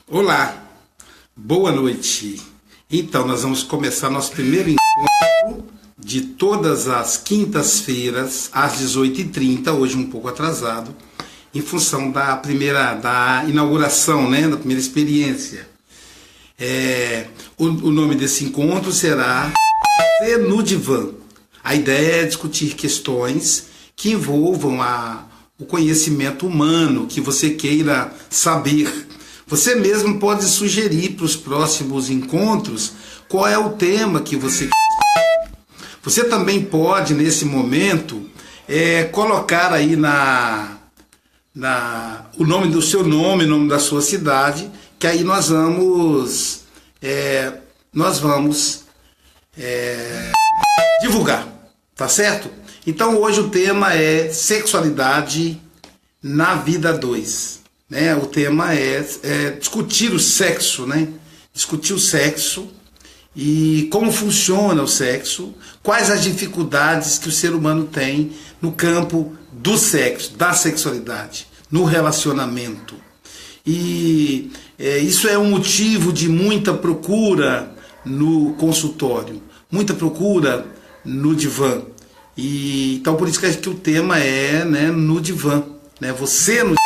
Olá, boa noite. Então, nós vamos começar nosso primeiro encontro de todas as quintas-feiras, às 18h30, hoje um pouco atrasado, em função da inauguração, da primeira experiência. O nome desse encontro será Você no Divã. A ideia é discutir questões que envolvam o conhecimento humano, que você queira saber. Você mesmo pode sugerir para os próximos encontros qual é o tema que você quer. Você também pode, nesse momento, colocar aí o nome do seu nome, o nome da sua cidade, que aí nós vamos divulgar, tá certo? Então hoje o tema é sexualidade na vida 2. O tema é discutir o sexo, discutir o sexo e como funciona o sexo, quais as dificuldades que o ser humano tem no campo do sexo, da sexualidade, no relacionamento. E isso é um motivo de muita procura no consultório, muita procura no divã. E então por isso que o tema é no divã, você no divã.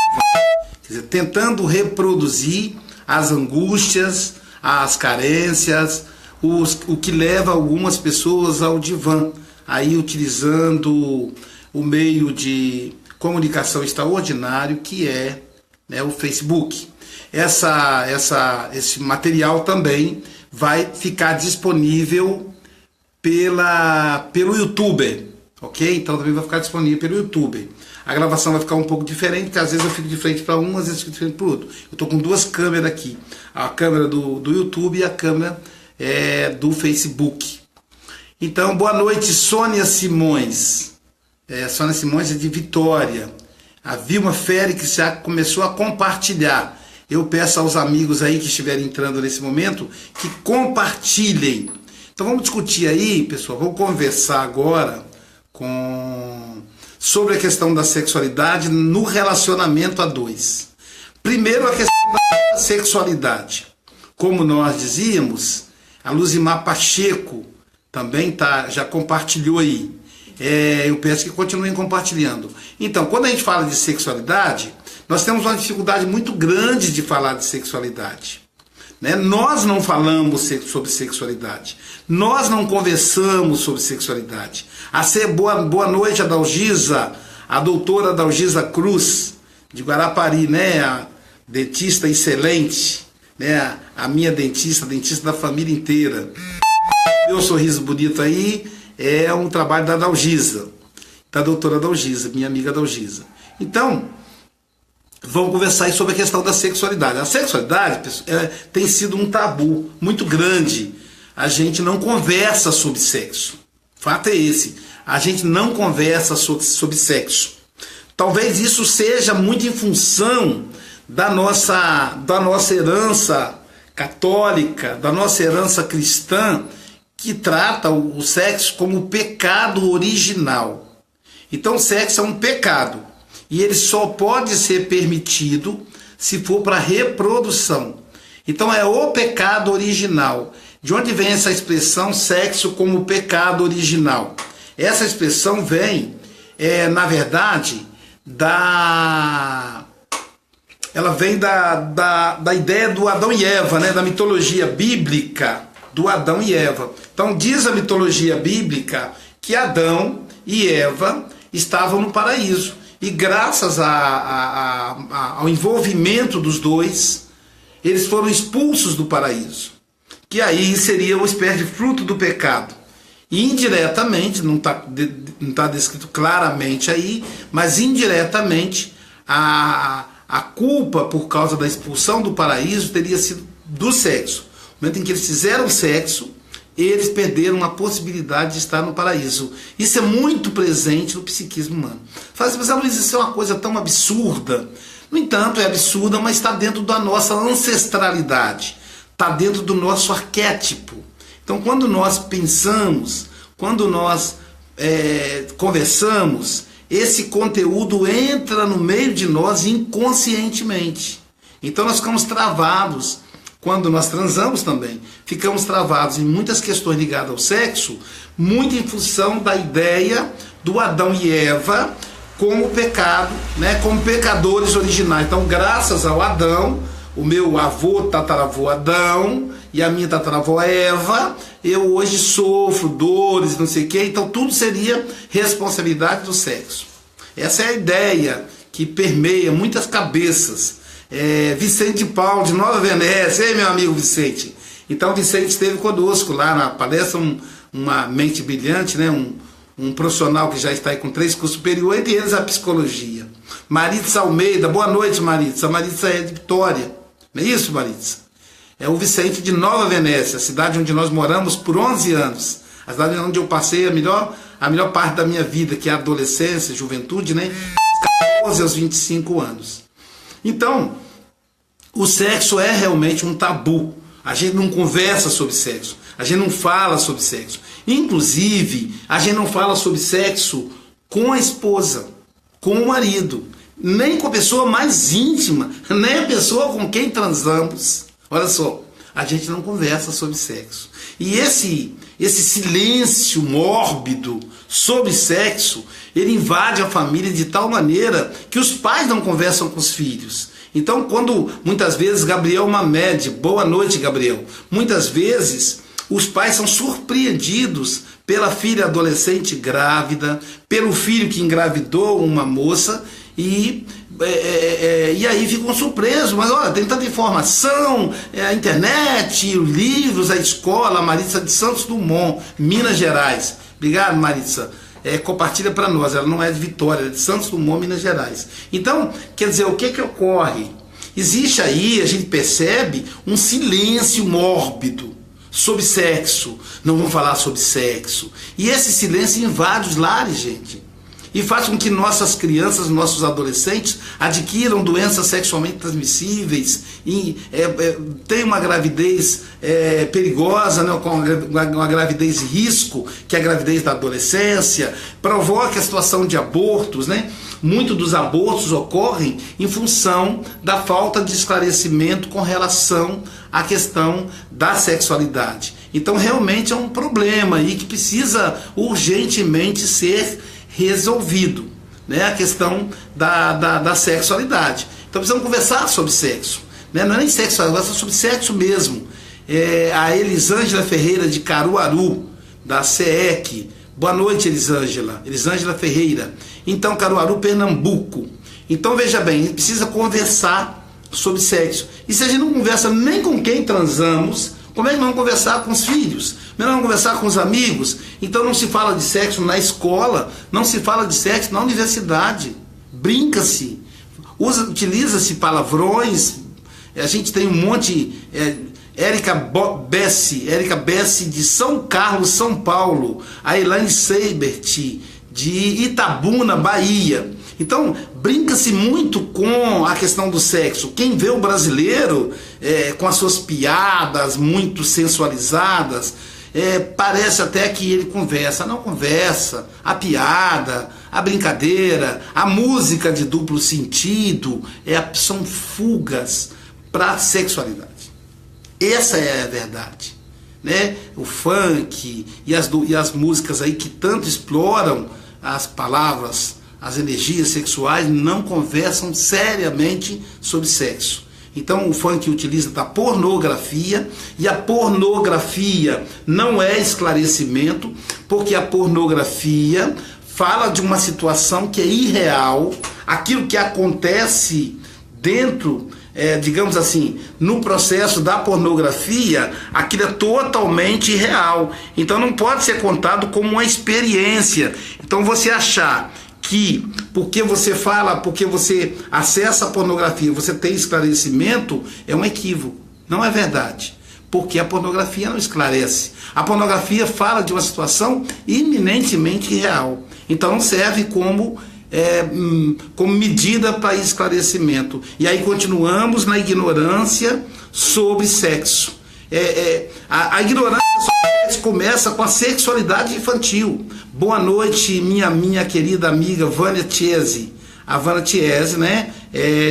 Quer dizer, tentando reproduzir as angústias, as carências, o que leva algumas pessoas ao divã, aí utilizando o meio de comunicação extraordinário que é o Facebook. Esse material também vai ficar disponível pelo YouTube, ok? Então também vai ficar disponível pelo YouTube. A gravação vai ficar um pouco diferente, porque às vezes eu fico de frente para um, às vezes eu fico de frente para o outro. Eu estou com duas câmeras aqui. A câmera do YouTube e a câmera do Facebook. Então, boa noite, Sônia Simões. Sônia Simões é de Vitória. A Vilma Félix já começou a compartilhar. Eu peço aos amigos aí que estiverem entrando nesse momento que compartilhem. Então vamos discutir aí, pessoal, vamos conversar agora sobre a questão da sexualidade no relacionamento a dois. Primeiro, a questão da sexualidade. Como nós dizíamos, a Luzimar Pacheco também já compartilhou aí. Eu peço que continuem compartilhando. Então, quando a gente fala de sexualidade, nós temos uma dificuldade muito grande de falar de sexualidade. Nós não falamos sobre sexualidade. Nós não conversamos sobre sexualidade. Boa noite, Adalgisa, a doutora Adalgisa Cruz, de Guarapari, a dentista excelente, a minha dentista da família inteira. Meu sorriso bonito aí é um trabalho da Adalgisa, da doutora Adalgisa, minha amiga Adalgisa. Então, vamos conversar aí sobre a questão da sexualidade. A sexualidade, pessoal, tem sido um tabu muito grande. A gente não conversa sobre sexo. O fato é esse. A gente não conversa sobre sexo. Talvez isso seja muito em função da nossa herança católica, da nossa herança cristã, que trata o sexo como pecado original. Então o sexo é um pecado. E ele só pode ser permitido se for para reprodução. Então é o pecado original. De onde vem essa expressão sexo como pecado original? Essa expressão vem, na verdade, ela vem da ideia do Adão e Eva, da mitologia bíblica do Adão e Eva. Então diz a mitologia bíblica que Adão e Eva estavam no paraíso. E graças ao envolvimento dos dois, eles foram expulsos do paraíso. Que aí seria uma espécie de fruto do pecado. E indiretamente, não está descrito claramente aí, mas indiretamente a culpa por causa da expulsão do paraíso teria sido do sexo. No momento em que eles fizeram sexo, eles perderam a possibilidade de estar no paraíso. Isso é muito presente no psiquismo humano. Fala assim, mas Luiz, isso é uma coisa tão absurda. No entanto, é absurda, mas está dentro da nossa ancestralidade. Está dentro do nosso arquétipo. Então, quando nós pensamos, quando nós conversamos, esse conteúdo entra no meio de nós inconscientemente. Então nós ficamos travados quando nós transamos também. Ficamos travados em muitas questões ligadas ao sexo, muito em função da ideia do Adão e Eva como pecado, né, como pecadores originais. Então, graças ao Adão, o meu avô, tataravô Adão, e a minha tataravó Eva, eu hoje sofro dores, não sei o quê, então tudo seria responsabilidade do sexo. Essa é a ideia que permeia muitas cabeças. Vicente Paulo, de Nova Venécia, ei meu amigo Vicente. Então Vicente esteve conosco lá na palestra, uma mente brilhante, né, um profissional que já está aí com 3 cursos superiores, entre eles a psicologia. Maritza Almeida, boa noite Maritza. Maritza é de Vitória, não é isso Maritza? É o Vicente de Nova Venécia, a cidade onde nós moramos por 11 anos. A cidade onde eu passei a melhor parte da minha vida, que é a adolescência, juventude, né? 14 aos 25 anos. Então, o sexo é realmente um tabu. A gente não conversa sobre sexo, a gente não fala sobre sexo. Inclusive, a gente não fala sobre sexo com a esposa, com o marido, nem com a pessoa mais íntima, nem a pessoa com quem transamos. Olha só, a gente não conversa sobre sexo. E esse silêncio mórbido sobre sexo, ele invade a família de tal maneira que os pais não conversam com os filhos. Então, quando muitas vezes Gabriel Mamed, boa noite Gabriel, muitas vezes os pais são surpreendidos pela filha adolescente grávida, pelo filho que engravidou uma moça e aí ficam surpresos, mas olha, tem tanta informação, a internet, os livros, a escola. Maritza de Santos Dumont, Minas Gerais. Obrigado, Maritza. Compartilha para nós, ela não é de Vitória, é de Santos Dumont, Minas Gerais. Então, quer dizer, o que ocorre? Existe aí, a gente percebe, um silêncio mórbido sobre sexo. Não vamos falar sobre sexo. E esse silêncio invade os lares, gente. E faz com que nossas crianças, nossos adolescentes adquiram doenças sexualmente transmissíveis, e tenham uma gravidez perigosa, né, com uma gravidez risco, que é a gravidez da adolescência, provoca a situação de abortos, né? Muitos dos abortos ocorrem em função da falta de esclarecimento com relação à questão da sexualidade. Então realmente é um problema aí que precisa urgentemente ser resolvido, né? A questão da sexualidade. Então precisamos conversar sobre sexo, né? Não é nem sexo, é sobre sexo mesmo. A Elisângela Ferreira de Caruaru, da CEEC. Boa noite, Elisângela. Elisângela Ferreira. Então, Caruaru, Pernambuco. Então veja bem, a gente precisa conversar sobre sexo. E se a gente não conversa nem com quem transamos, como é que nós vamos conversar com os filhos? Como é que nós vamos conversar com os amigos? Então não se fala de sexo na escola, não se fala de sexo na universidade. Brinca-se, utiliza-se palavrões. A gente tem um monte... Érica Bessi de São Carlos, São Paulo. A Elaine Seibert de Itabuna, Bahia. Então, brinca-se muito com a questão do sexo. Quem vê o brasileiro com as suas piadas muito sensualizadas, parece até que ele conversa. Não conversa. A piada, a brincadeira, a música de duplo sentido são fugas para a sexualidade. Essa é a verdade, né? O funk e as músicas aí que tanto exploram as palavras, as energias sexuais, não conversam seriamente sobre sexo. Então o funk utiliza da pornografia, e a pornografia não é esclarecimento, porque a pornografia fala de uma situação que é irreal, aquilo que acontece dentro, digamos assim, no processo da pornografia, aquilo é totalmente irreal. Então não pode ser contado como uma experiência. Então você achar que porque você fala, porque você acessa a pornografia, você tem esclarecimento, é um equívoco. Não é verdade. Porque a pornografia não esclarece. A pornografia fala de uma situação iminentemente irreal. Então não serve como medida para esclarecimento. E aí continuamos na ignorância sobre sexo. A ignorância sobre sexo começa com a sexualidade infantil. Boa noite, minha querida amiga Vânia Tiese. A Vânia Tiese, né,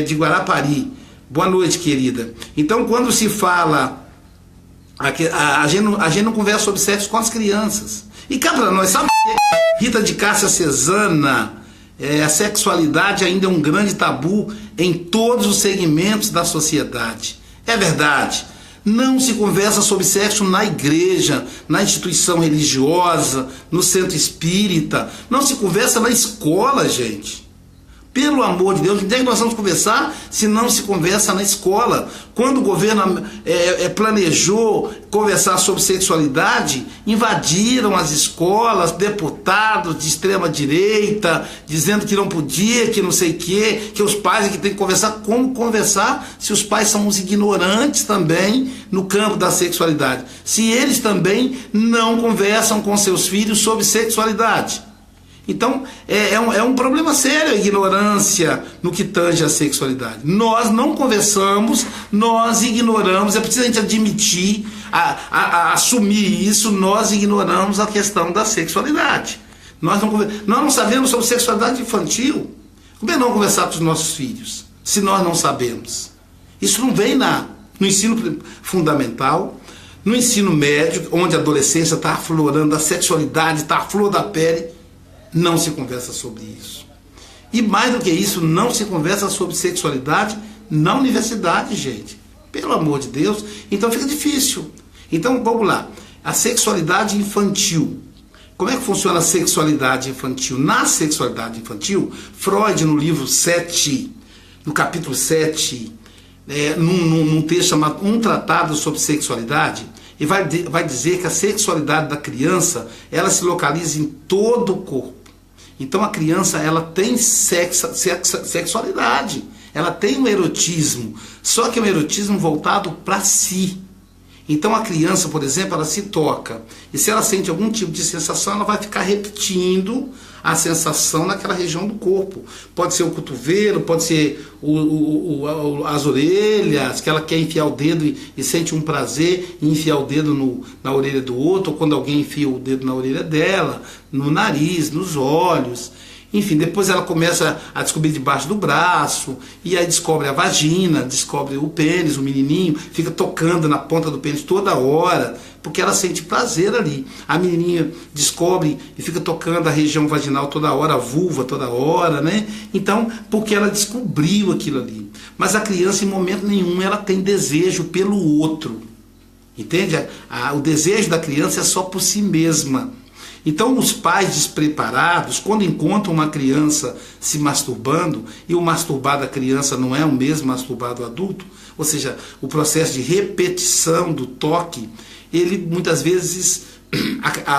de Guarapari. Boa noite, querida. Então, quando se fala, a gente não conversa sobre sexo com as crianças. E cá para nós, sabe que Rita de Cássia Cesana, a sexualidade ainda é um grande tabu em todos os segmentos da sociedade. É verdade. Não se conversa sobre sexo na igreja, na instituição religiosa, no centro espírita. Não se conversa na escola, gente. Pelo amor de Deus, onde é que nós vamos conversar se não se conversa na escola? Quando o governo planejou conversar sobre sexualidade, invadiram as escolas, deputados de extrema direita, dizendo que não podia, que não sei o quê, que os pais é que tem que conversar. Como conversar se os pais são uns ignorantes também no campo da sexualidade? Se eles também não conversam com seus filhos sobre sexualidade. Então, é um problema sério a ignorância no que tange a sexualidade. Nós não conversamos, nós ignoramos, é preciso a gente admitir, assumir isso, nós ignoramos a questão da sexualidade. Nós não sabemos sobre sexualidade infantil. Como é não conversar com os nossos filhos, se nós não sabemos? Isso não vem no ensino fundamental, no ensino médio, onde a adolescência está aflorando, a sexualidade está à flor da pele. Não se conversa sobre isso. E mais do que isso, não se conversa sobre sexualidade na universidade, gente. Pelo amor de Deus. Então fica difícil. Então vamos lá. A sexualidade infantil. Como é que funciona a sexualidade infantil? Na sexualidade infantil, Freud, no livro 7, no capítulo 7, num texto chamado Um Tratado sobre Sexualidade, e vai dizer que a sexualidade da criança, ela se localiza em todo o corpo. Então a criança, ela tem sexualidade, ela tem um erotismo, só que é um erotismo voltado para si. Então a criança, por exemplo, ela se toca, e se ela sente algum tipo de sensação, ela vai ficar repetindo a sensação naquela região do corpo. Pode ser o cotovelo, pode ser as orelhas, que ela quer enfiar o dedo e sente um prazer em enfiar o dedo na orelha do outro, ou quando alguém enfia o dedo na orelha dela, no nariz, nos olhos. Enfim, depois ela começa a descobrir debaixo do braço, e aí descobre a vagina, descobre o pênis, o menininho, fica tocando na ponta do pênis toda hora, porque ela sente prazer ali. A menininha descobre e fica tocando a região vaginal toda hora, a vulva toda hora, né? Então, porque ela descobriu aquilo ali. Mas a criança, em momento nenhum, ela tem desejo pelo outro. Entende? O desejo da criança é só por si mesma. Então os pais despreparados, quando encontram uma criança se masturbando, e o masturbar da criança não é o mesmo masturbar do adulto, ou seja, o processo de repetição do toque, ele muitas vezes,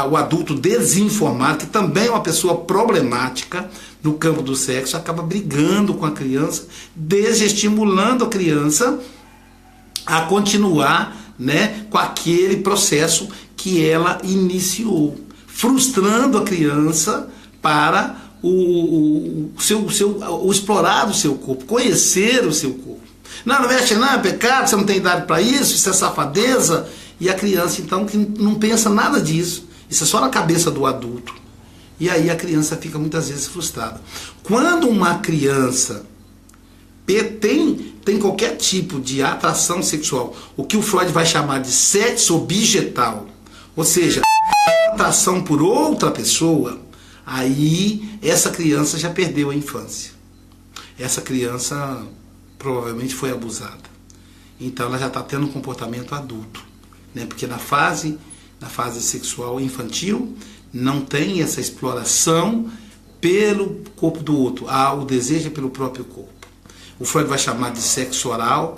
o adulto desinformado, que também é uma pessoa problemática no campo do sexo, acaba brigando com a criança, desestimulando a criança a continuar, né, com aquele processo que ela iniciou, frustrando a criança para o explorar o seu corpo, conhecer o seu corpo. Não mexe não, é pecado, você não tem idade para isso é safadeza. E a criança, então, que não pensa nada disso, isso é só na cabeça do adulto. E aí a criança fica muitas vezes frustrada. Quando uma criança tem qualquer tipo de atração sexual, o que o Freud vai chamar de sexo objetal, ou seja, atração por outra pessoa, aí essa criança já perdeu a infância. Essa criança provavelmente foi abusada. Então ela já está tendo um comportamento adulto, né? Porque na fase sexual infantil não tem essa exploração pelo corpo do outro. O desejo é pelo próprio corpo. O Freud vai chamar de sexo oral,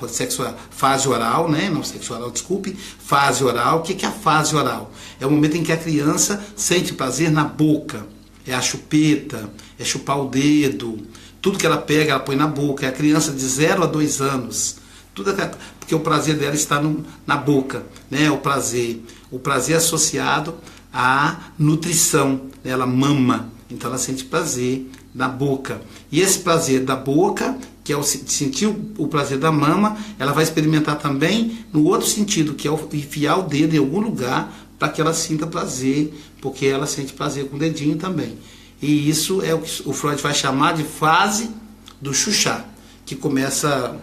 fase oral, né? Não sexo oral, desculpe, fase oral. O que é a fase oral? É o momento em que a criança sente prazer na boca. É a chupeta, é chupar o dedo. Tudo que ela pega, ela põe na boca. É a criança de 0 a 2 anos. Porque o prazer dela está na boca, né? O prazer associado à nutrição. Ela mama, então ela sente prazer na boca. E esse prazer da boca, que é sentir o prazer da mama, ela vai experimentar também no outro sentido, que é enfiar o dedo em algum lugar para que ela sinta prazer, porque ela sente prazer com o dedinho também. E isso é o que o Freud vai chamar de fase do chuchá, que começa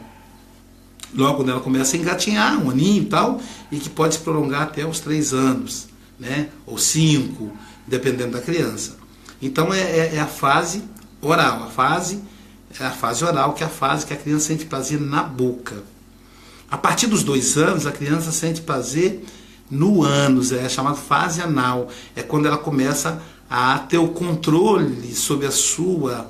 logo quando ela começa a engatinhar, um aninho e tal, e que pode se prolongar até os 3 anos, né? Ou 5, dependendo da criança. Então é a fase oral, é a fase oral, que é a fase que a criança sente prazer na boca. A partir dos 2 anos, a criança sente prazer no ânus, é chamada fase anal, é quando ela começa a ter o controle sobre a sua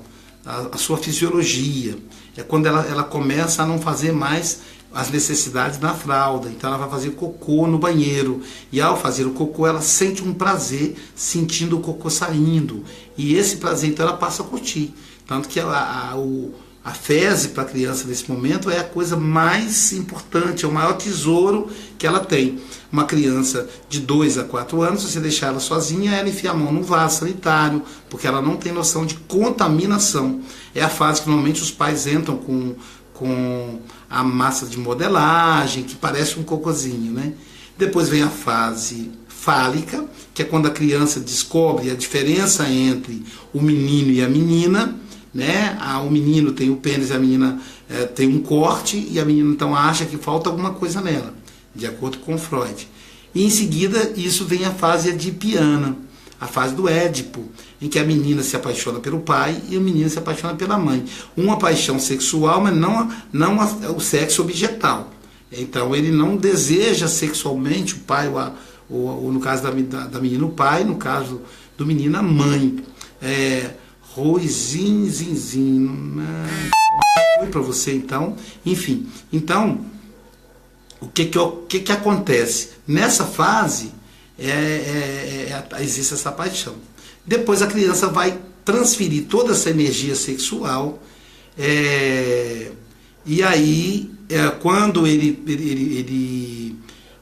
fisiologia, é quando ela começa a não fazer mais as necessidades na fralda, então ela vai fazer cocô no banheiro, e ao fazer o cocô ela sente um prazer sentindo o cocô saindo, e esse prazer então ela passa a curtir, tanto que a fezes para a criança nesse momento é a coisa mais importante, é o maior tesouro que ela tem. Uma criança de 2 a 4 anos, se você deixar ela sozinha, ela enfia a mão no vaso sanitário, porque ela não tem noção de contaminação. É a fase que normalmente os pais entram com a massa de modelagem, que parece um cocôzinho, né? Depois vem a fase fálica, que é quando a criança descobre a diferença entre o menino e a menina, né? O menino tem o pênis, a menina tem um corte, e a menina então acha que falta alguma coisa nela, de acordo com Freud. E em seguida isso vem a fase edipiana, a fase do Édipo, em que a menina se apaixona pelo pai e o menino se apaixona pela mãe. Uma paixão sexual, mas não o sexo objetal. Então ele não deseja sexualmente o pai, ou no caso da menina o pai, no caso do menino a mãe. Zinzinho. Foi para você então. Enfim, então, o que acontece? Nessa fase, existe essa paixão. Depois a criança vai transferir toda essa energia sexual, e aí, quando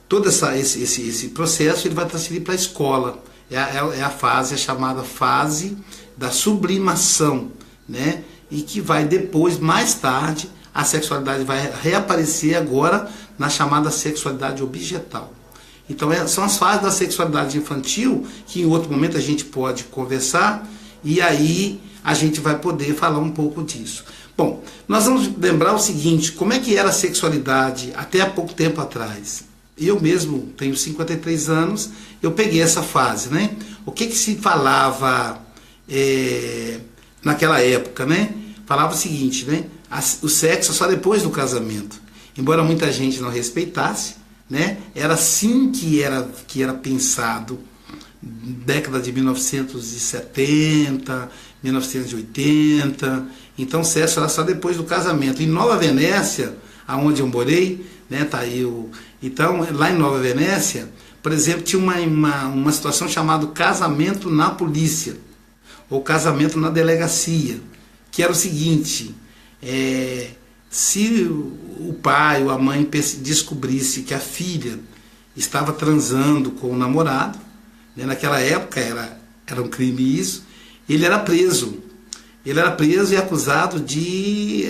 todo esse processo, ele vai transferir para a escola. É a fase, chamada fase da sublimação, né? E que vai depois, mais tarde, a sexualidade vai reaparecer agora na chamada sexualidade objetal. Então são as fases da sexualidade infantil que em outro momento a gente pode conversar, e aí a gente vai poder falar um pouco disso. Bom, nós vamos lembrar o seguinte: como é que era a sexualidade até há pouco tempo atrás? Eu mesmo tenho 53 anos, eu peguei essa fase, né? O que se falava naquela época, né? Falava o seguinte, né? O sexo só depois do casamento. Embora muita gente não respeitasse, né? Era assim que era pensado, década de 1970, 1980. Então o sexo era só depois do casamento. Em Nova Venécia, aonde eu morei, né? Tá aí então, lá em Nova Venécia, por exemplo, tinha uma situação chamada casamento na polícia, ou casamento na delegacia, que era o seguinte: se o pai ou a mãe descobrisse que a filha estava transando com o namorado, né, naquela época era um crime isso, ele era preso. Ele era preso e acusado de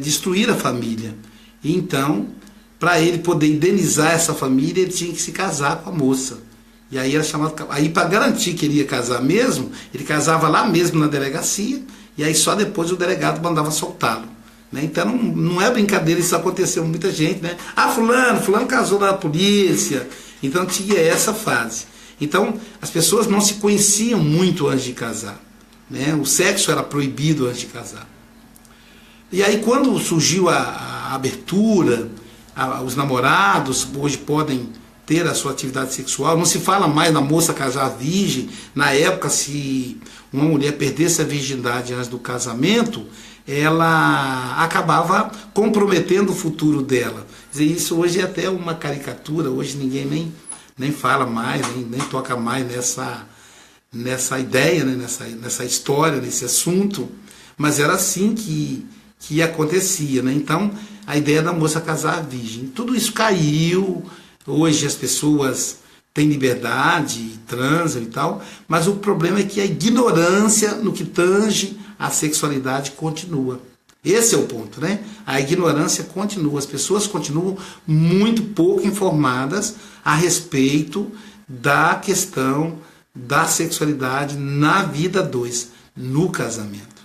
destruir a família. E então, para ele poder indenizar essa família, ele tinha que se casar com a moça. E aí era chamado. Aí, para garantir que ele ia casar mesmo, ele casava lá mesmo na delegacia, e aí só depois o delegado mandava soltá-lo. Né? Então não é brincadeira, isso aconteceu com muita gente, né? Fulano casou na polícia. Então tinha essa fase. Então as pessoas não se conheciam muito antes de casar, né? O sexo era proibido antes de casar. E aí, quando surgiu a abertura, os namorados hoje podem ter a sua atividade sexual, não se fala mais na moça casar virgem. Na época, se uma mulher perdesse a virgindade antes do casamento, ela acabava comprometendo o futuro dela. Isso hoje é até uma caricatura, hoje ninguém nem fala mais, nem toca mais nessa ideia, né? nessa história, nesse assunto, mas era assim que acontecia, né? Então, a ideia da moça casar virgem. Tudo isso caiu, hoje as pessoas têm liberdade, transam e tal, mas o problema é que a ignorância no que tange a sexualidade continua. Esse é o ponto, né? A ignorância continua, as pessoas continuam muito pouco informadas a respeito da questão da sexualidade na vida a dois, no casamento.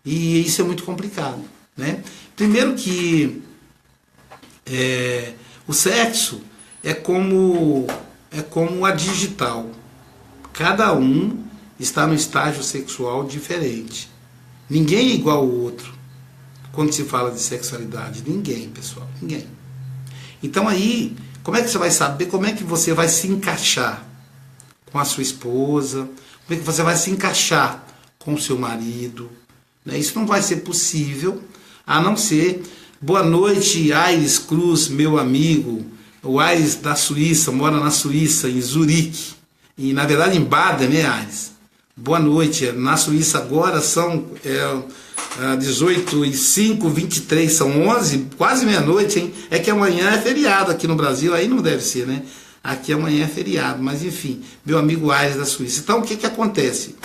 E isso é muito complicado, né? Primeiro que O sexo é como a digital. Cada um está no estágio sexual diferente. Ninguém é igual ao outro quando se fala de sexualidade. Ninguém, pessoal, ninguém. Então aí, como é que você vai saber, como é que você vai se encaixar com a sua esposa, como é que você vai se encaixar com o seu marido, né? Isso não vai ser possível, a não ser, boa noite, Aires Cruz, meu amigo, o Aires da Suíça, mora na Suíça, em Zurique, e na verdade em Baden, né, Aires? Boa noite, na Suíça agora são 18h05, 23, são 11, quase meia-noite, hein? É que amanhã é feriado aqui no Brasil, aí não deve ser, né? Aqui amanhã é feriado, mas enfim, meu amigo Aires da Suíça. Então o que acontece?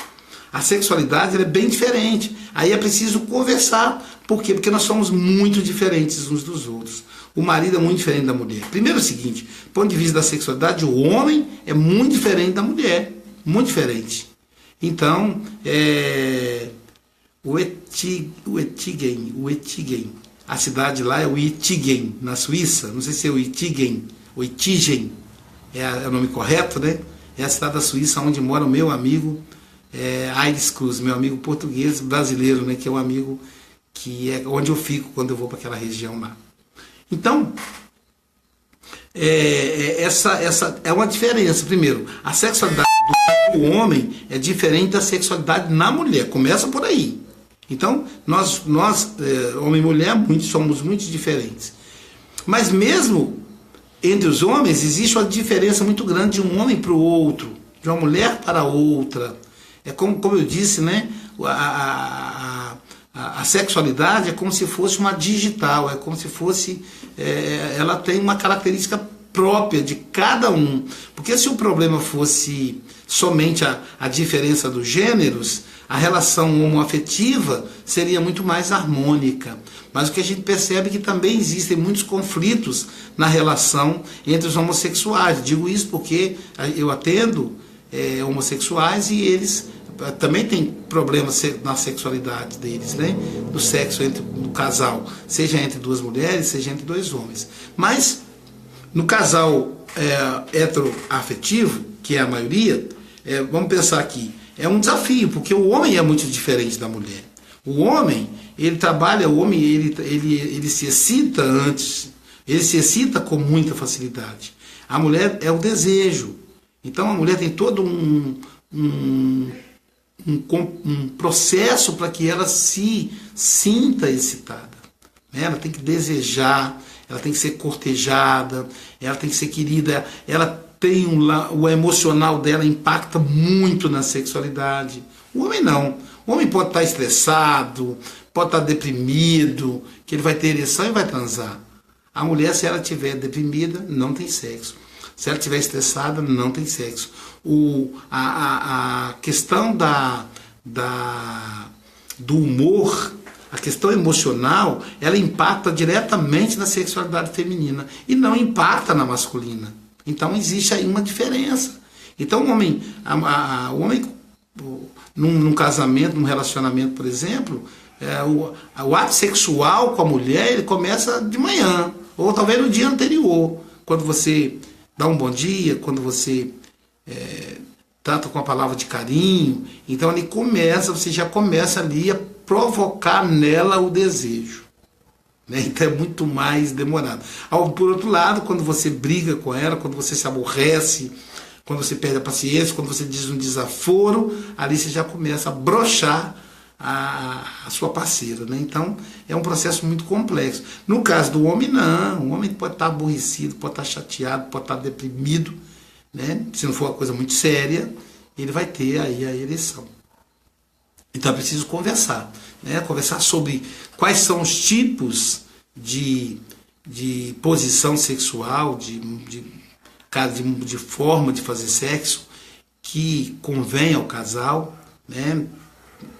A sexualidade ela é bem diferente, aí é preciso conversar. Por quê? Porque nós somos muito diferentes uns dos outros. O marido é muito diferente da mulher. Primeiro é o seguinte, do ponto de vista da sexualidade, o homem é muito diferente da mulher, muito diferente. Então, o Etigen, a cidade lá é o Etigen, na Suíça, não sei se é o Etigen, é o nome correto, né? É a cidade da Suíça onde mora o meu amigo Aires Cruz, meu amigo português brasileiro, né? Que é um amigo que é onde eu fico quando eu vou para aquela região lá. Então, essa é uma diferença. Primeiro, a sexualidade do homem é diferente da sexualidade na mulher. Começa por aí. Então, nós homem e mulher, somos muito diferentes. Mas mesmo entre os homens, existe uma diferença muito grande de um homem para o outro, de uma mulher para outra. É como eu disse, né? A sexualidade é como se fosse uma digital, é como se fosse... ela tem uma característica própria de cada um. Porque se o problema fosse somente a diferença dos gêneros, a relação homoafetiva seria muito mais harmônica. Mas o que a gente percebe é que também existem muitos conflitos na relação entre os homossexuais. Digo isso porque eu atendo homossexuais e eles também têm problemas na sexualidade deles, né? Do sexo do casal, seja entre duas mulheres, seja entre dois homens. Mas no casal heteroafetivo, que é a maioria, vamos pensar aqui, é um desafio, porque o homem é muito diferente da mulher. O homem, ele trabalha, ele se excita antes, ele se excita com muita facilidade. A mulher é o desejo. Então a mulher tem todo um processo para que ela se sinta excitada. Ela tem que desejar, ela tem que ser cortejada, ela tem que ser querida, ela tem o emocional dela impacta muito na sexualidade. O homem não. O homem pode estar estressado, pode estar deprimido, que ele vai ter ereção e vai transar. A mulher, se ela estiver deprimida, não tem sexo. Se ela estiver estressada, não tem sexo. A questão do humor, a questão emocional, ela impacta diretamente na sexualidade feminina e não impacta na masculina. Então existe aí uma diferença. Então o homem num casamento, num relacionamento, por exemplo, o ato sexual com a mulher, ele começa de manhã, ou talvez no dia anterior, quando você dá um bom dia, quando você trata com a palavra de carinho. Então você já começa ali a provocar nela o desejo, né? Então é muito mais demorado. Por outro lado, quando você briga com ela, quando você se aborrece, quando você perde a paciência, quando você diz um desaforo, ali você já começa a broxar a sua parceira, né? Então é um processo muito complexo. No caso do homem, não. O homem pode estar aborrecido, pode estar chateado, pode estar deprimido, né? Se não for uma coisa muito séria, ele vai ter aí a ereção. Então é preciso conversar, né? Conversar sobre quais são os tipos de posição sexual, de forma de fazer sexo que convém ao casal, né?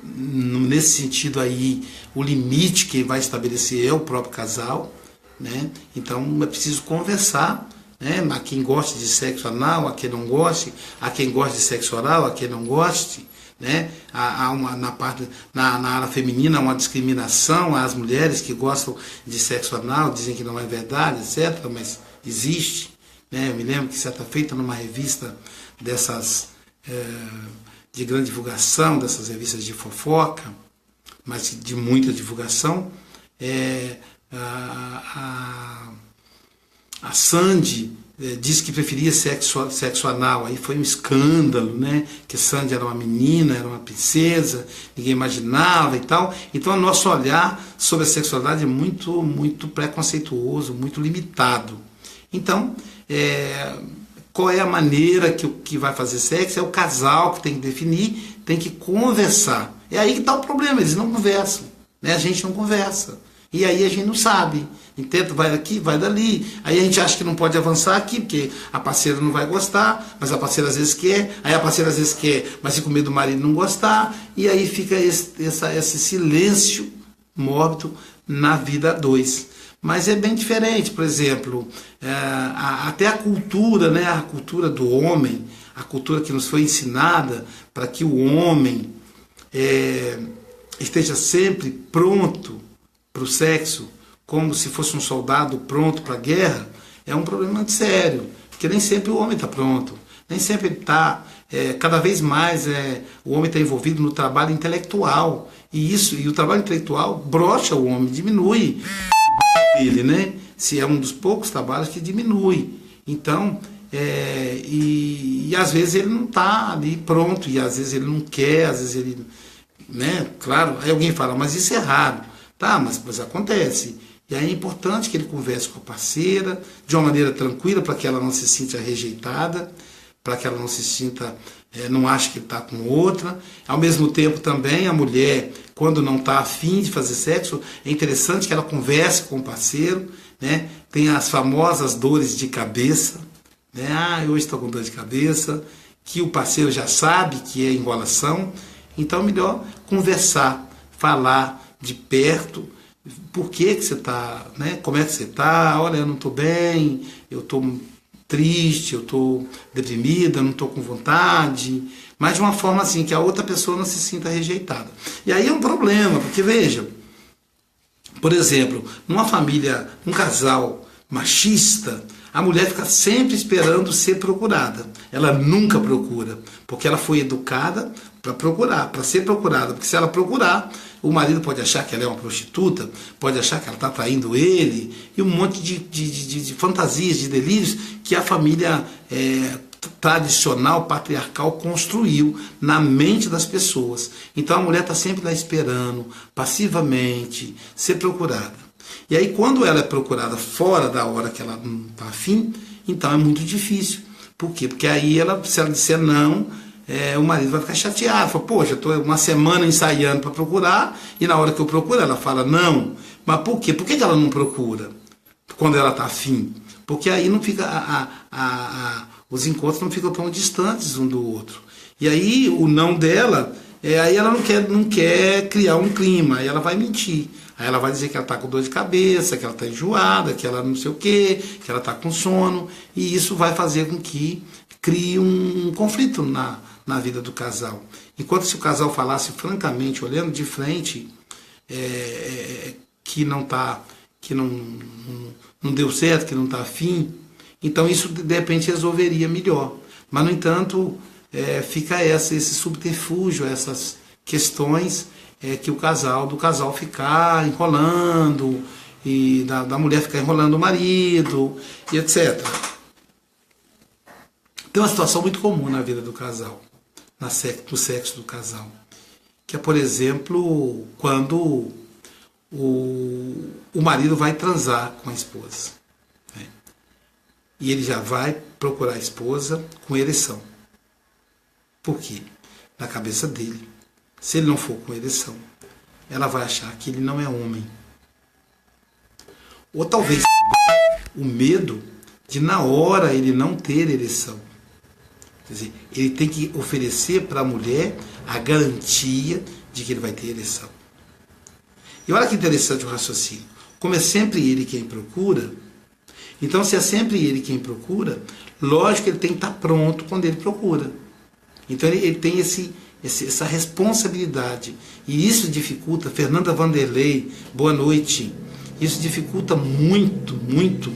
Nesse sentido aí, o limite que vai estabelecer é o próprio casal, né? Então é preciso conversar, né? A quem goste de sexo anal, a quem não goste, a quem goste de sexo oral, a quem não goste, né? Na área feminina há uma discriminação às mulheres que gostam de sexo anal, dizem que não é verdade, etc., mas existe, né? Eu me lembro que certa feita numa revista dessas de grande divulgação, dessas revistas de fofoca, mas de muita divulgação, a Sandy disse que preferia sexo anal. Aí foi um escândalo, né? Que Sandy era uma menina, era uma princesa, ninguém imaginava e tal. Então o nosso olhar sobre a sexualidade é muito, muito preconceituoso, muito limitado. Então, qual é a maneira que vai fazer sexo? É o casal que tem que definir, tem que conversar. É aí que está o problema, eles não conversam, né? A gente não conversa. E aí a gente não sabe. Tenta, vai daqui, vai dali. Aí a gente acha que não pode avançar aqui, porque a parceira não vai gostar, mas a parceira às vezes quer. Aí a parceira às vezes quer, mas se com medo do marido não gostar. E aí fica esse silêncio mórbido na vida a dois. Mas é bem diferente, por exemplo, até a cultura, né? A cultura do homem, a cultura que nos foi ensinada para que o homem esteja sempre pronto para o sexo, como se fosse um soldado pronto para a guerra, é um problema muito sério, porque nem sempre o homem está pronto, nem sempre ele está, cada vez mais o homem está envolvido no trabalho intelectual, e o trabalho intelectual brocha o homem, diminui ele, né? Se é um dos poucos trabalhos que diminui. Então, e às vezes ele não está ali pronto, e às vezes ele não quer, às vezes ele, né? Claro, aí alguém fala, mas isso é raro. Tá, mas acontece. E aí é importante que ele converse com a parceira de uma maneira tranquila, para que ela não se sinta rejeitada, para que ela não se sinta, não ache que está com outra. Ao mesmo tempo também a mulher, quando não está afim de fazer sexo, é interessante que ela converse com o parceiro, né? Tem as famosas dores de cabeça, né? Hoje estou com dor de cabeça, que o parceiro já sabe que é enrolação. Então é melhor conversar, falar de perto, por que você está, né? Como é que você está? Olha, eu não estou bem, eu estou triste, eu estou deprimida, não estou com vontade, mas de uma forma assim que a outra pessoa não se sinta rejeitada. E aí é um problema, porque veja, por exemplo, numa família, um casal machista, a mulher fica sempre esperando ser procurada. Ela nunca procura, porque ela foi educada para procurar, para ser procurada. Porque se ela procurar, o marido pode achar que ela é uma prostituta, pode achar que ela está traindo ele, e um monte de fantasias, de delírios que a família tradicional, patriarcal, construiu na mente das pessoas. Então a mulher está sempre lá esperando, passivamente, ser procurada. E aí quando ela é procurada fora da hora que ela não está afim, então é muito difícil. Por quê? Porque aí se ela disser não, o marido vai ficar chateado. Fala, poxa, eu estou uma semana ensaiando para procurar, e na hora que eu procuro ela fala não. Mas por quê? Por que ela não procura quando ela está afim? Porque aí não fica os encontros não ficam tão distantes um do outro. E aí o não dela, aí ela não quer criar um clima, aí ela vai mentir. Aí ela vai dizer que ela está com dor de cabeça, que ela está enjoada, que ela não sei o quê, que ela está com sono, e isso vai fazer com que crie um conflito na vida do casal. Enquanto se o casal falasse francamente, olhando de frente, que não deu certo, que não está afim, então isso de repente resolveria melhor. Mas, no entanto, fica esse subterfúgio, essas questões que do casal ficar enrolando, e da mulher ficar enrolando o marido, e etc. Tem uma situação muito comum na vida do casal, no sexo do casal, que é, por exemplo, quando o marido vai transar com a esposa, né? E ele já vai procurar a esposa com ereção. Por quê? Na cabeça dele, se ele não for com ereção, ela vai achar que ele não é homem. Ou talvez o medo de na hora ele não ter ereção. Quer dizer, ele tem que oferecer para a mulher a garantia de que ele vai ter ereção. E olha que interessante o raciocínio. Como é sempre ele quem procura, então se é sempre ele quem procura, lógico que ele tem que estar pronto quando ele procura. Então ele tem essa responsabilidade. E isso dificulta, Fernanda Vanderlei, boa noite, isso dificulta muito, muito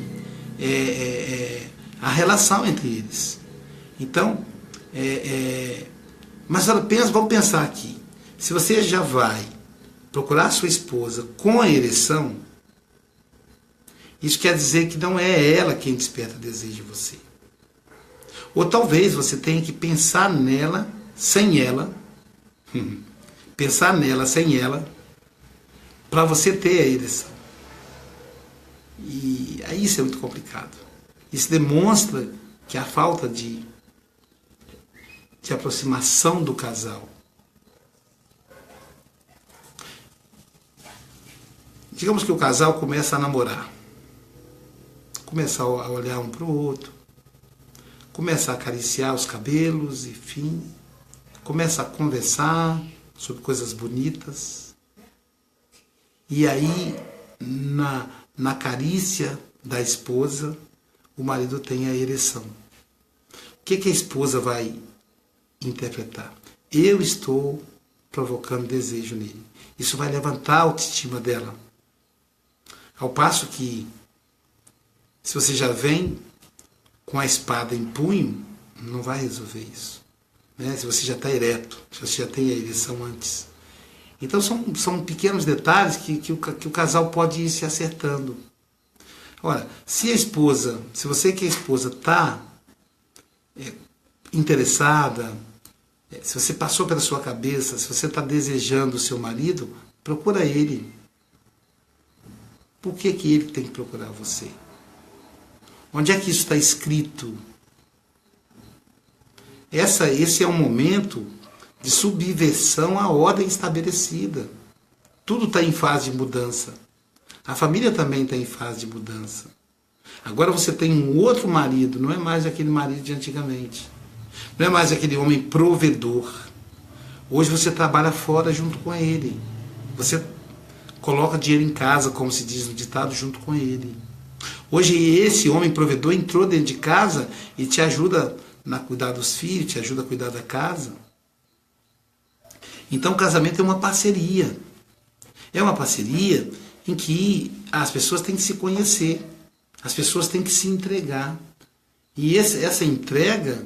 a relação entre eles. Então, mas vamos pensar aqui, se você já vai procurar sua esposa com a ereção, isso quer dizer que não é ela quem desperta desejo de você. Ou talvez você tenha que pensar nela, sem ela, pensar nela sem ela, para você ter a ereção. E aí isso é muito complicado. Isso demonstra que a falta de aproximação do casal. Digamos que o casal começa a namorar, começa a olhar um para o outro, começa a acariciar os cabelos, enfim, começa a conversar sobre coisas bonitas. E aí, na carícia da esposa, o marido tem a ereção. O que a esposa vai interpretar? Eu estou provocando desejo nele. Isso vai levantar a autoestima dela. Ao passo que, se você já vem com a espada em punho, não vai resolver isso. Né? Se você já está ereto, se você já tem a ereção antes. Então são pequenos detalhes que o casal pode ir se acertando. Ora, se você que a esposa está interessada, se você passou pela sua cabeça, se você está desejando o seu marido, procura ele. Por que ele tem que procurar você? Onde é que isso está escrito? Esse é um momento de subversão à ordem estabelecida. Tudo está em fase de mudança. A família também está em fase de mudança. Agora você tem um outro marido, não é mais aquele marido de antigamente. Não é mais aquele homem provedor. Hoje você trabalha fora junto com ele. Você coloca dinheiro em casa, como se diz no ditado, junto com ele. Hoje esse homem provedor entrou dentro de casa e te ajuda a cuidar dos filhos, te ajuda a cuidar da casa. Então o casamento é uma parceria. É uma parceria em que as pessoas têm que se conhecer. As pessoas têm que se entregar. E essa entrega,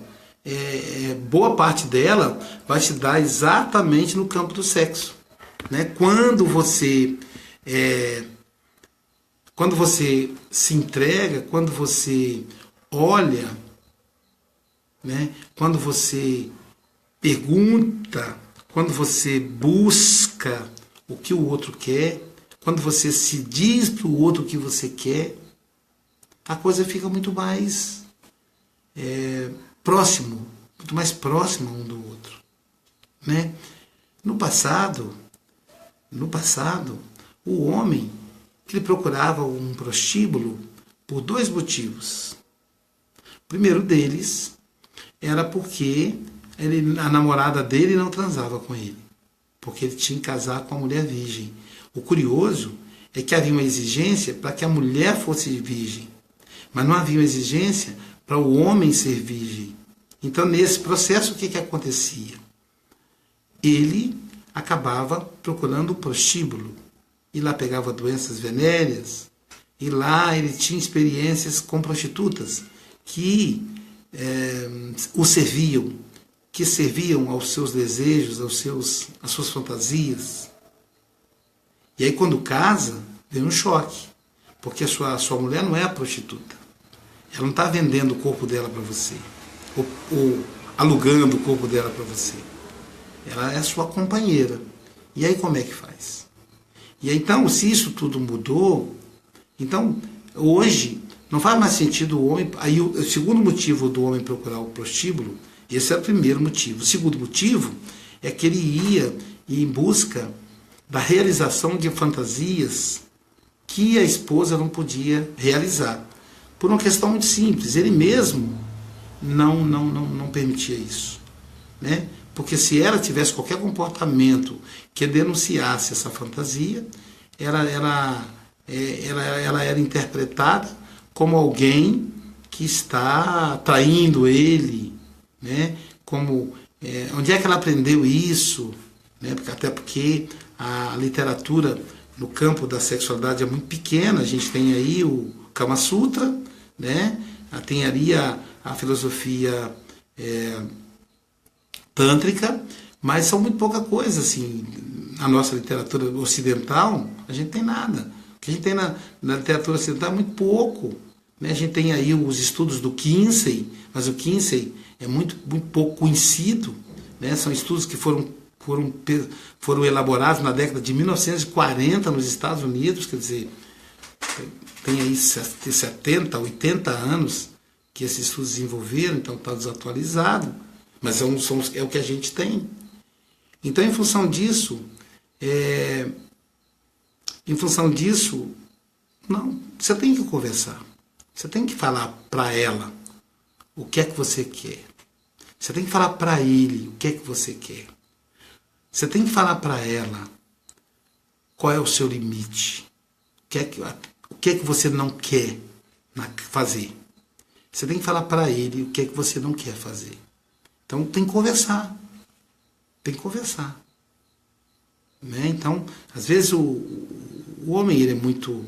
boa parte dela vai se dar exatamente no campo do sexo. Né? Quando você se entrega, quando você olha, né? Quando você pergunta, quando você busca o que o outro quer, quando você se diz para o outro o que você quer, a coisa fica muito mais muito mais próxima um do outro. Né? No passado, o homem ele procurava um prostíbulo por dois motivos. O primeiro deles era porque a namorada dele não transava com ele, porque ele tinha que casar com a mulher virgem. O curioso é que havia uma exigência para que a mulher fosse virgem, mas não havia uma exigência para o homem ser virgem. Então, nesse processo, o que acontecia? Ele acabava procurando o prostíbulo, e lá pegava doenças venéreas, e lá ele tinha experiências com prostitutas que o serviam, que serviam aos seus desejos, às suas fantasias. E aí quando casa, vem um choque, porque a sua mulher não é a prostituta. Ela não está vendendo o corpo dela para você, ou alugando o corpo dela para você. Ela é a sua companheira. E aí como é que faz? E aí, então, se isso tudo mudou, então hoje não faz mais sentido o homem. Aí o segundo motivo do homem procurar o prostíbulo, esse é o primeiro motivo. O segundo motivo é que ele ia em busca da realização de fantasias que a esposa não podia realizar. Por uma questão muito simples, ele mesmo não permitia isso. Né? Porque se ela tivesse qualquer comportamento que denunciasse essa fantasia, ela era interpretada como alguém que está traindo ele, né? Como Onde é que ela aprendeu isso? Né? Até porque a literatura no campo da sexualidade é muito pequena. A gente tem aí o Kama Sutra, né? Tem ali a filosofia tântrica, mas são muito pouca coisa, assim. A nossa literatura ocidental, a gente tem nada. O que a gente tem na literatura ocidental é muito pouco. Né? A gente tem aí os estudos do Kinsey, mas o Kinsey é muito pouco conhecido. Né? São estudos que foram elaborados na década de 1940 nos Estados Unidos, quer dizer, tem aí 70, 80 anos que esses estudos desenvolveram, então está desatualizado, mas é o que a gente tem. Então, em função disso, não, você tem que conversar. Você tem que falar para ela o que é que você quer. Você tem que falar para ele o que é que você quer. Você tem que falar para ela qual é o seu limite. O que é que você não quer fazer. Você tem que falar para ele o que é que você não quer fazer. Então, tem que conversar. Tem que conversar. Né? Então, às vezes o homem ele é muito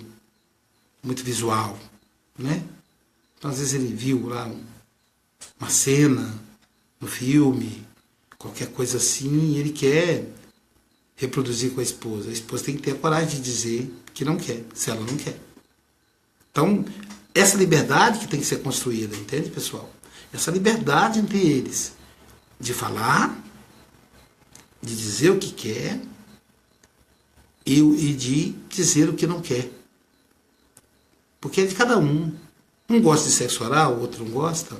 visual. Né? Então, às vezes ele viu lá uma cena no filme, qualquer coisa assim, e ele quer reproduzir com a esposa. A esposa tem que ter a coragem de dizer que não quer, se ela não quer. Então, essa liberdade que tem que ser construída, entende, pessoal? Essa liberdade entre eles de falar, de dizer o que quer e de dizer o que não quer. Porque é de cada um. Um gosta de sexo oral, o outro não gosta.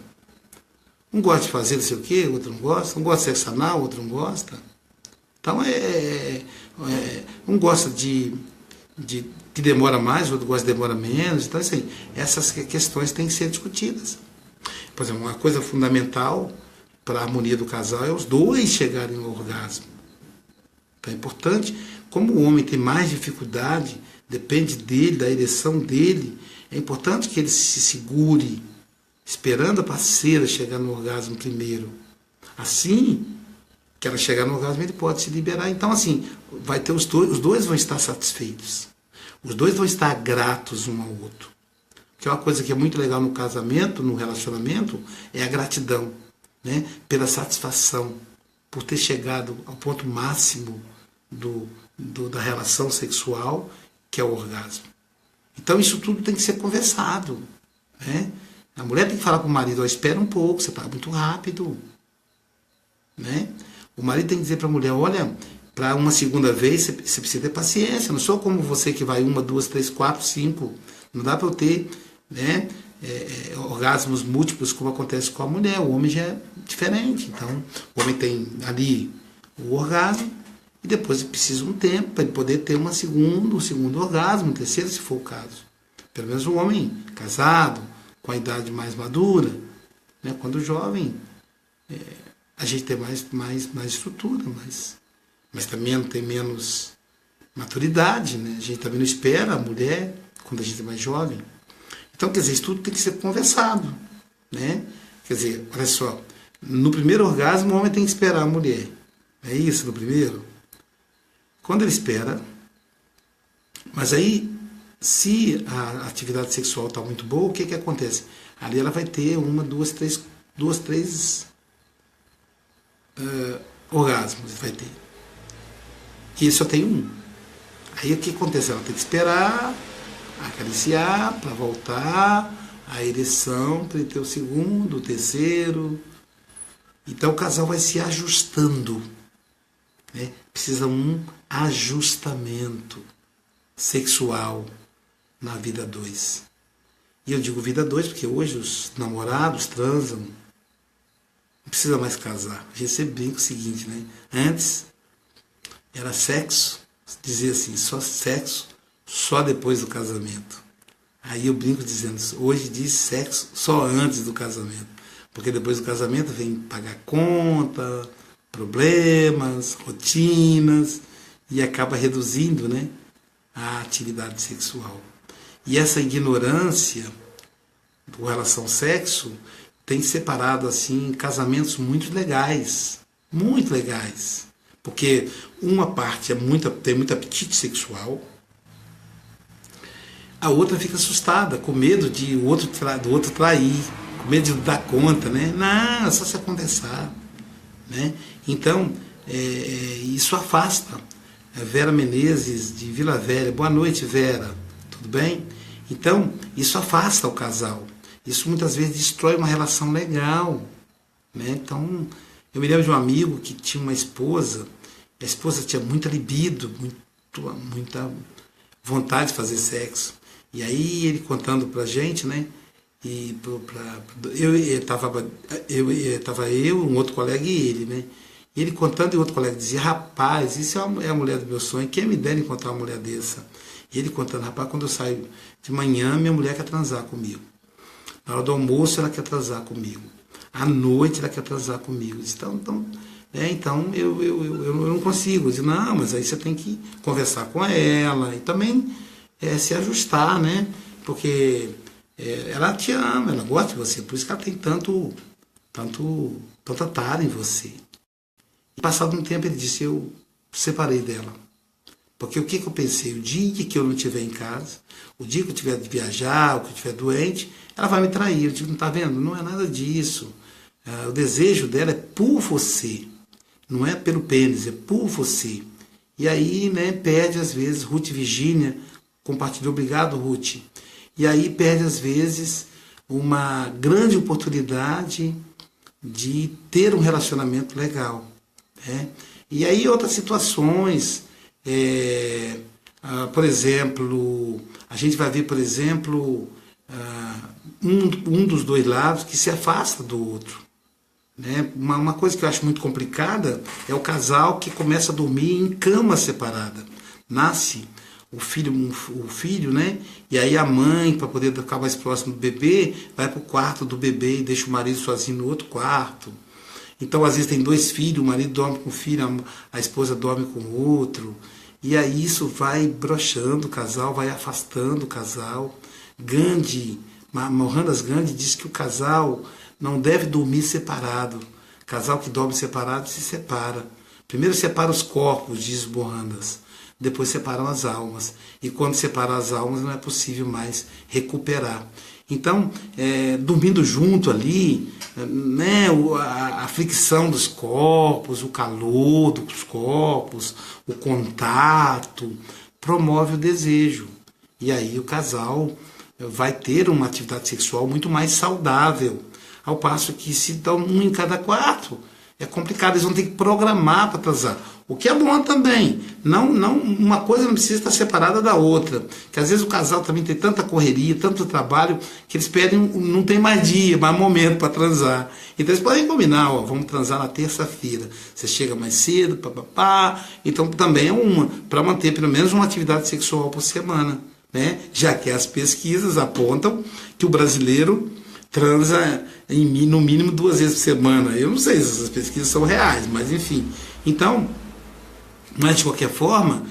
Um gosta de fazer não sei o quê, o outro não gosta. Um gosta de sexo anal, o outro não gosta. Então, um gosta de que demora mais, o outro gosta de demora menos. Então, assim, essas questões têm que ser discutidas. Por exemplo, uma coisa fundamental para a harmonia do casal é os dois chegarem ao orgasmo. Então, é importante, como o homem tem mais dificuldade, depende dele, da ereção dele, é importante que ele se segure, esperando a parceira chegar no orgasmo primeiro. Assim que ela chegar no orgasmo, ele pode se liberar. Então, assim, vai ter os dois vão estar satisfeitos. Os dois vão estar gratos um ao outro. Que é uma coisa que é muito legal no casamento, no relacionamento, é a gratidão, né? Pela satisfação, por ter chegado ao ponto máximo da relação sexual, que é o orgasmo. Então, isso tudo tem que ser conversado, né? A mulher tem que falar para o marido, espera um pouco, você está muito rápido. Né? O marido tem que dizer para a mulher, olha, para uma segunda vez você precisa ter paciência, não sou como você que vai 1, 2, 3, 4, 5. Não dá para eu ter, né, orgasmos múltiplos como acontece com a mulher. O homem já é diferente. Então, o homem tem ali o orgasmo e depois precisa um tempo para ele poder ter um segundo orgasmo, um terceiro, se for o caso. Pelo menos o homem casado, com a idade mais madura, né? Quando jovem, a gente tem mais estrutura, mas também tem menos maturidade, né? A gente também não espera a mulher quando a gente é mais jovem. Então, quer dizer, isso tudo tem que ser conversado, né? Quer dizer, olha só, no primeiro orgasmo o homem tem que esperar a mulher. É isso, no primeiro? Quando ele espera, mas aí, se a atividade sexual está muito boa, o que acontece? Ali ela vai ter 1, 2, 3 orgasmos, vai ter. E só tem um. Aí o que acontece? Ela tem que esperar, acariciar, para voltar, a ereção, para ele ter o segundo, o terceiro. Então o casal vai se ajustando. Né? Precisa um ajustamento sexual na vida 2. E eu digo vida 2 porque hoje os namorados transam, não precisa mais casar. A gente sempre brinca o seguinte, né? Antes era sexo, dizia assim, só sexo, só depois do casamento. Aí eu brinco dizendo, hoje diz sexo só antes do casamento. Porque depois do casamento vem pagar conta, problemas, rotinas, e acaba reduzindo, né, a atividade sexual. E essa ignorância com relação ao sexo tem separado assim casamentos muito legais, muito legais. Porque uma parte tem muito apetite sexual, a outra fica assustada, com medo de do outro trair, com medo de dar conta, né? Não, é só se conversar, né? Então, isso afasta. A Vera Menezes, de Vila Velha, boa noite, Vera, tudo bem? Então, isso afasta o casal. Isso muitas vezes destrói uma relação legal, né? Então, eu me lembro de um amigo que tinha uma esposa, a esposa tinha muita libido, muita vontade de fazer sexo. E aí ele contando pra gente, né? E tava eu, um outro colega e ele, né? E ele contando e outro colega dizia, rapaz, isso é a mulher do meu sonho, quem me dera encontrar uma mulher dessa? E ele contando, rapaz, quando eu saio de manhã, minha mulher quer transar comigo. Na hora do almoço, ela quer transar comigo. À noite, ela quer transar comigo. Então eu não consigo. Eu disse, não, mas aí você tem que conversar com ela e também se ajustar, né? Porque ela te ama, ela gosta de você, por isso que ela tem tanta tara em você. E passado um tempo ele disse, eu separei dela. Porque o que eu pensei? O dia que eu não estiver em casa, o dia que eu tiver de viajar, ou que eu estiver doente, ela vai me trair. Eu digo, não está vendo? Não é nada disso. O desejo dela é por você. Não é pelo pênis, é por você. E aí, né, perde às vezes, Ruth Virgínia compartilhou, obrigado, Ruth. E aí perde às vezes uma grande oportunidade de ter um relacionamento legal, né? E aí outras situações, por exemplo, a gente vai ver, por exemplo, um dos dois lados que se afasta do outro, né? Uma coisa que eu acho muito complicada é o casal que começa a dormir em cama separada. Nasce o filho, né? E aí a mãe, para poder ficar mais próximo do bebê, vai para o quarto do bebê e deixa o marido sozinho no outro quarto. Então, às vezes, tem dois filhos, o marido dorme com o filho, a esposa dorme com o outro. E aí isso vai broxando o casal, vai afastando o casal. Mohandas Gandhi diz que o casal não deve dormir separado. Casal que dorme separado se separa. Primeiro separa os corpos, diz Mohandas. Depois separam as almas. E quando separam as almas, não é possível mais recuperar. Então, dormindo junto ali, né, a fricção dos corpos, o calor dos corpos, o contato, promove o desejo. E aí o casal vai ter uma atividade sexual muito mais saudável. Ao passo que se dão um em cada quarto, é complicado, eles vão ter que programar para transar. O que é bom também. Não, uma coisa não precisa estar separada da outra. Que às vezes o casal também tem tanta correria, tanto trabalho, que eles pedem, não tem mais dia, mais momento para transar. Então eles podem combinar, vamos transar na terça-feira. Você chega mais cedo, papapá. Então também é para manter pelo menos uma atividade sexual por semana, né? Já que as pesquisas apontam que o brasileiro transa no mínimo 2 vezes por semana. Eu não sei se essas pesquisas são reais, mas enfim. Então, mas de qualquer forma,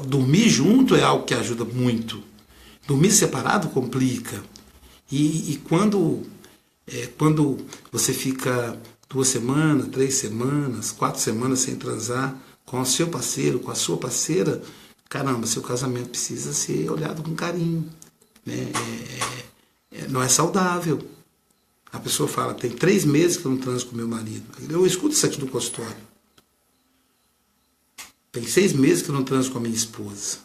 dormir junto é algo que ajuda muito. Dormir separado complica. E quando você fica 2 semanas, 3 semanas, 4 semanas sem transar com o seu parceiro, com a sua parceira, caramba, seu casamento precisa ser olhado com carinho, né? Não é saudável. A pessoa fala, tem 3 meses que eu não transo com meu marido. Eu escuto isso aqui no consultório. Tem 6 meses que eu não transo com a minha esposa.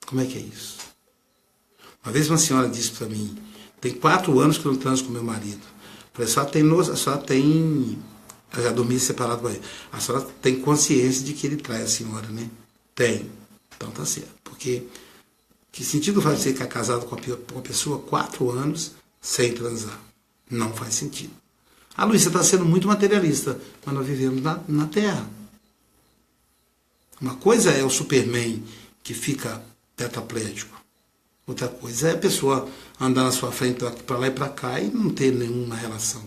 Como é que é isso? Uma vez uma senhora disse para mim, tem 4 anos que eu não transo com meu marido. Eu falei, a senhora tem eu já dormi separado com ele. A senhora tem consciência de que ele trai a senhora, né? Tem. Então tá certo. Porque que sentido faz você ficar casado com uma pessoa 4 anos sem transar? Não faz sentido. Ah, Luiz, você está sendo muito materialista, mas nós vivemos na Terra. Uma coisa é o Superman que fica tetraplégico. Outra coisa é a pessoa andar na sua frente para lá e para cá e não ter nenhuma relação.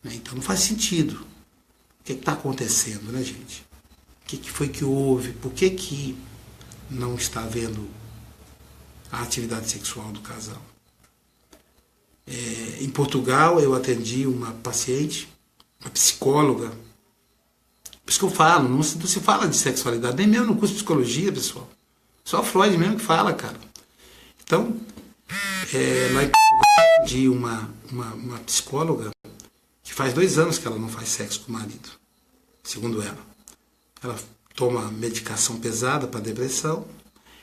Então não faz sentido. O que está acontecendo, né, gente? O que foi que houve? Por que não está havendo a atividade sexual do casal? Em Portugal eu atendi uma paciente, uma psicóloga. Por isso que eu falo, não se fala de sexualidade, nem mesmo no curso de psicologia, pessoal. Só Freud mesmo que fala, cara. Então, lá em Portugal, de uma psicóloga que faz 2 anos que ela não faz sexo com o marido, segundo ela. Ela toma medicação pesada para depressão.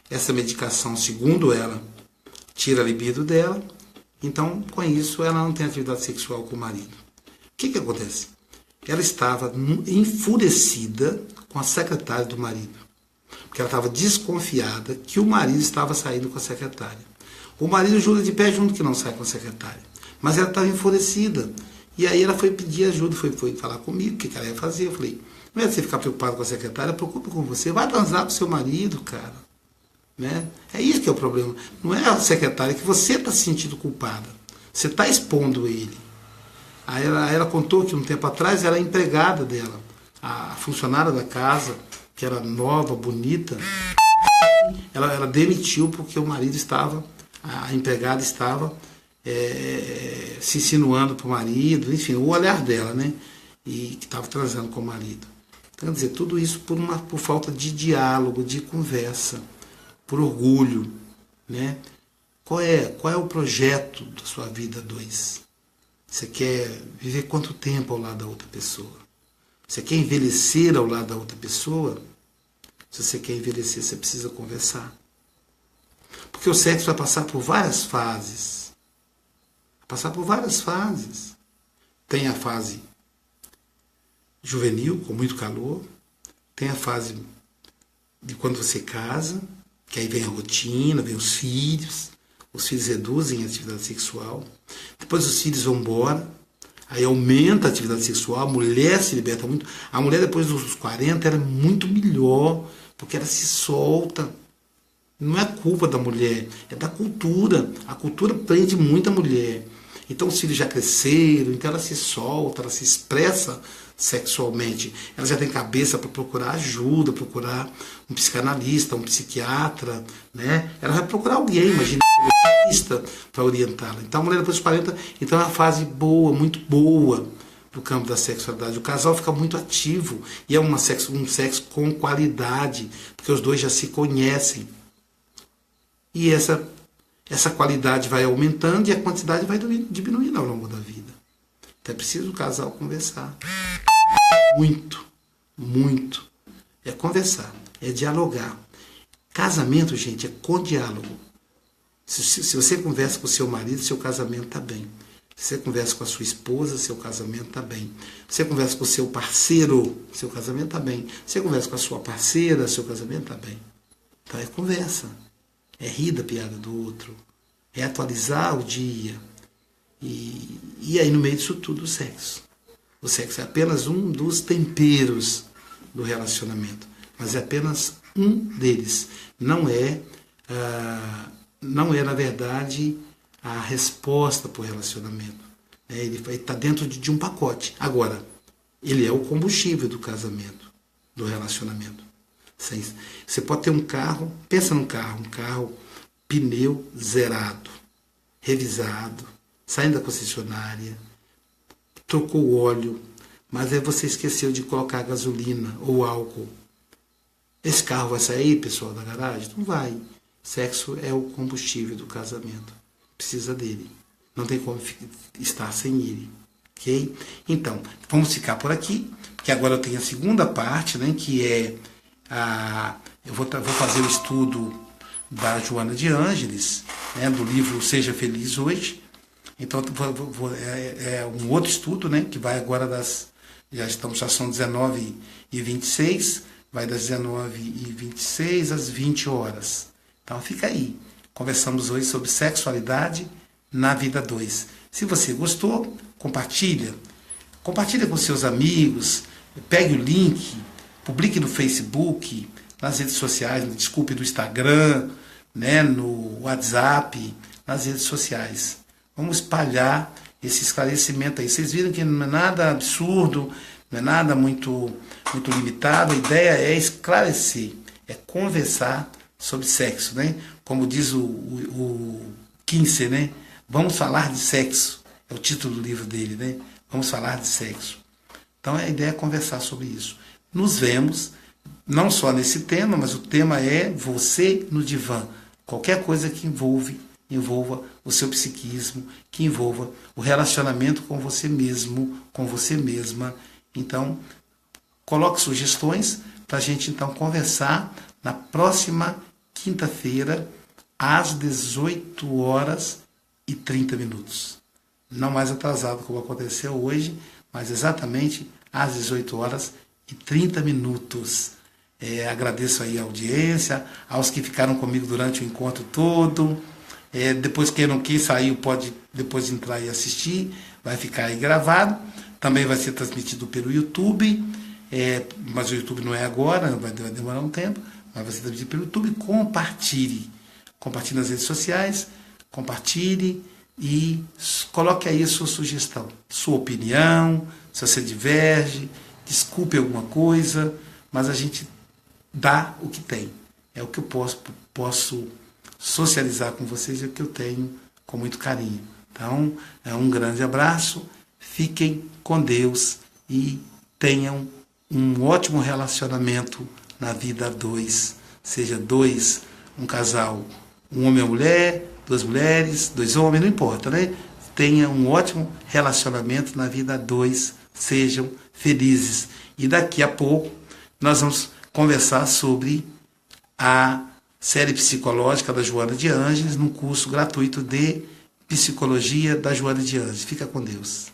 Essa medicação, segundo ela, tira a libido dela. Então, com isso, ela não tem atividade sexual com o marido. O que acontece? Ela estava enfurecida com a secretária do marido, porque ela estava desconfiada que o marido estava saindo com a secretária. O marido jura de pé junto que não sai com a secretária, mas ela estava enfurecida. E aí ela foi pedir ajuda, foi falar comigo o que ela ia fazer. Eu falei, não é você ficar preocupado com a secretária, preocupa com você, vai transar com seu marido, cara. Né? É isso que é o problema. Não é a secretária, que você está se sentindo culpada. Você está expondo ele. Aí ela contou que um tempo atrás era a empregada dela, a funcionária da casa, que era nova, bonita. Ela demitiu porque o marido estava, a empregada estava se insinuando para o marido, enfim, o olhar dela, né? E que estava transando com o marido. Então, quer dizer, tudo isso por falta de diálogo, de conversa, por orgulho, né? Qual é o projeto da sua vida 2? Você quer viver quanto tempo ao lado da outra pessoa? Você quer envelhecer ao lado da outra pessoa? Se você quer envelhecer, você precisa conversar. Porque o sexo vai passar por várias fases. Vai passar por várias fases. Tem a fase juvenil, com muito calor. Tem a fase de quando você casa, que aí vem a rotina, vem os filhos. Os filhos reduzem a atividade sexual. Depois os filhos vão embora. Aí aumenta a atividade sexual. A mulher se liberta muito. A mulher depois dos 40 era muito melhor, porque ela se solta. Não é culpa da mulher, é da cultura. A cultura prende muito a mulher. Então os filhos já cresceram, então ela se solta, ela se expressa sexualmente. Ela já tem cabeça para procurar ajuda, procurar um psicanalista, um psiquiatra, né? Ela vai procurar alguém, imagina, para orientá-la. Então a mulher depois dos 40, então é uma fase boa, muito boa do campo da sexualidade. O casal fica muito ativo e é um sexo com qualidade, porque os dois já se conhecem. E essa qualidade vai aumentando e a quantidade vai diminuindo ao longo da vida. Então é preciso o casal conversar. Muito, muito. É conversar, é dialogar. Casamento, gente, é com diálogo. Se você conversa com o seu marido, seu casamento está bem. Se você conversa com a sua esposa, seu casamento está bem. Se você conversa com o seu parceiro, seu casamento está bem. Se você conversa com a sua parceira, seu casamento está bem. Então é conversa. É rir da piada do outro. É atualizar o dia. E aí no meio disso tudo o sexo. O sexo é apenas um dos temperos do relacionamento. Mas é apenas um deles. Não é na verdade, a resposta para o relacionamento. Ele está dentro de um pacote. Agora, ele é o combustível do casamento, do relacionamento. Você pode ter um carro, pensa num carro, um carro pneu zerado, revisado, saindo da concessionária, trocou o óleo, mas aí você esqueceu de colocar gasolina ou álcool. Esse carro vai sair, pessoal, da garagem? Não vai. Sexo é o combustível do casamento. Precisa dele. Não tem como estar sem ele. Ok? Então, vamos ficar por aqui, porque agora eu tenho a segunda parte, né, que é eu vou fazer o estudo da Joana de Ângeles, né, do livro Seja Feliz Hoje. Então, é um outro estudo, né, que vai agora já são 19h26, vai das 19h26 às 20 horas. Então fica aí. Conversamos hoje sobre sexualidade na vida 2. Se você gostou, compartilha. Compartilha com seus amigos, pegue o link, publique no Facebook, nas redes sociais, desculpe, no Instagram, né, no WhatsApp, nas redes sociais. Vamos espalhar esse esclarecimento aí. Vocês viram que não é nada absurdo, não é nada muito limitado. A ideia é esclarecer, é conversar sobre sexo, né? Como diz o Kinsey, né? Vamos falar de sexo. É o título do livro dele, né? Vamos falar de sexo. Então a ideia é conversar sobre isso. Nos vemos, não só nesse tema, mas o tema é você no divã. Qualquer coisa que envolva o seu psiquismo, que envolva o relacionamento com você mesmo, com você mesma. Então, coloque sugestões para a gente então conversar na próxima quinta-feira, às 18h30. Não mais atrasado como aconteceu hoje, mas exatamente às 18h30. Agradeço aí a audiência, aos que ficaram comigo durante o encontro todo. Depois, quem não quis sair, pode depois entrar e assistir. Vai ficar aí gravado. Também vai ser transmitido pelo YouTube. Mas o YouTube não é agora, vai demorar um tempo. Mas vai ser transmitido pelo YouTube. Compartilhe. Compartilhe nas redes sociais. Compartilhe. E coloque aí a sua sugestão, sua opinião, se você diverge, desculpe alguma coisa, mas a gente dá o que tem. É o que eu posso socializar com vocês e o que eu tenho com muito carinho. Então, um grande abraço, fiquem com Deus e tenham um ótimo relacionamento na vida a dois. Seja dois, um casal, um homem e uma mulher, 2 mulheres, 2 homens, não importa, né? Tenha um ótimo relacionamento na vida a 2, sejam felizes. E daqui a pouco nós vamos conversar sobre a série psicológica da Joana de Ângeles, num curso gratuito de psicologia da Joana de Ângeles. Fica com Deus.